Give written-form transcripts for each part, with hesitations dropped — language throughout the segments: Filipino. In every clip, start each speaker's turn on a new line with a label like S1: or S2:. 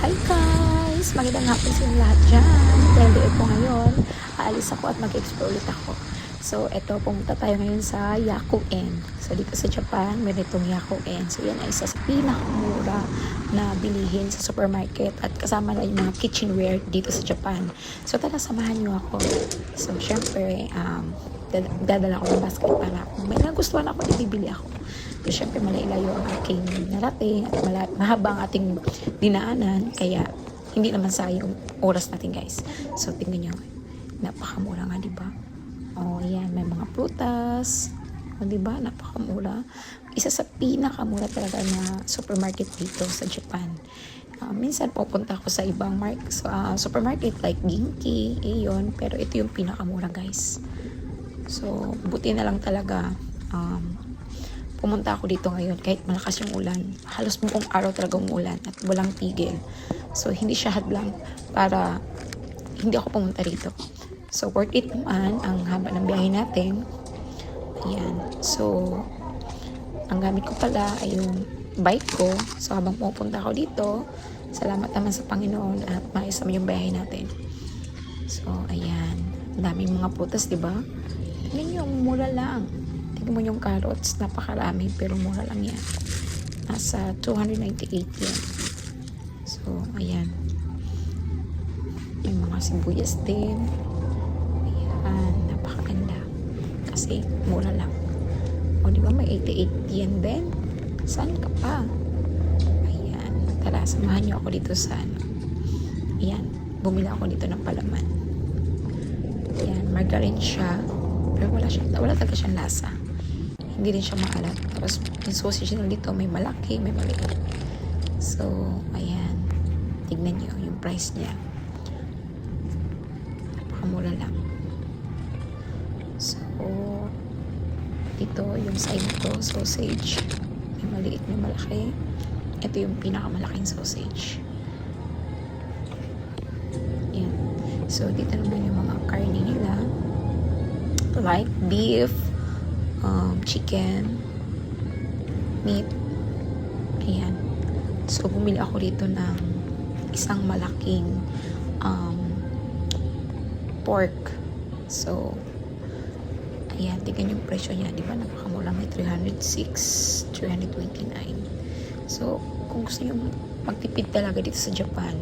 S1: Hi guys! Magandang hapon sa inyo lahat dyan. Dahil day po ngayon, aalis ako at mag-explore ulit ako. So, eto, pumunta tayo ngayon sa Yaku-En. So, dito sa Japan, meron itong Yaku-En. So, yan ay isa sa pinakamura na bilihin sa supermarket at kasama na yung mga kitchenware dito sa Japan. So, tara, samahan nyo ako. So, syempre, dadala ko ng basket para kung may nagustuhan ako, ibibili ako. So, syempre, malailayo ang aking narating at mahaba ang ating dinaanan. Kaya, hindi naman sayang oras natin, guys. So, tingnan nyo. Napakamura nga, diba? O, yan. May mga prutas. O, diba? Napakamura. Isa sa pinakamura talaga na supermarket dito sa Japan. Minsan pupunta ako sa ibang supermarket like Ginki, Aeon. Pero ito yung pinakamura, guys. So, buti na lang talaga pumunta ako dito ngayon kahit malakas yung ulan. Halos buong araw talaga umulan at walang tigil. So, hindi siya hadlang para hindi ako pumunta rito. So, worth it naman ang haba ng biyahe natin. Ayan. So, ang gamit ko pala ay yung bike ko. So, habang pupunta ako dito, salamat naman sa Panginoon at maayos naman yung biyahe natin. So, ayan. Ang daming mga prutas, diba? Tingnan yung mura lang. Tingnan mo yung carrots, napakarami pero mura lang yan. Nasa 298 yan. So, ayan. May mga sibuyas din. Ayan, napakaganda. Kasi mura lang. O, di ba may 88 yen din? Saan ka pa? Ayan. Tara, samahan niyo ako dito sa ayan, bumili ako dito ng palaman. Ayan, margarine siya. Pero wala talaga siyang lasa. Hindi rin siya maalat. Tapos, yung sausage nila dito, may malaki, may maliit. So, ayan. Tignan nyo yung price niya. Napakamura lang. So, dito, yung side ko, sausage. May maliit, may malaki. Ito yung pinakamalaking sausage. Ayan. So, dito naman yung mga karne nila. Like beef, chicken, meat. Ayan. So, bumili ako dito ng isang malaking pork. So, ayan. Tignan yung presyo niya. Diba? Napakamura. May 306, 329. So, kung gusto nyo magtipid talaga dito sa Japan,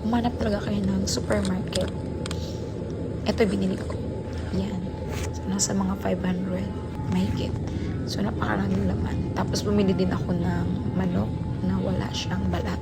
S1: umanap talaga kayo ng supermarket. Ito binili ko. Ayan. So, nasa mga 500 mahigit. So, napakaraming laman. Tapos, bumili din ako ng manok na wala siyang balat.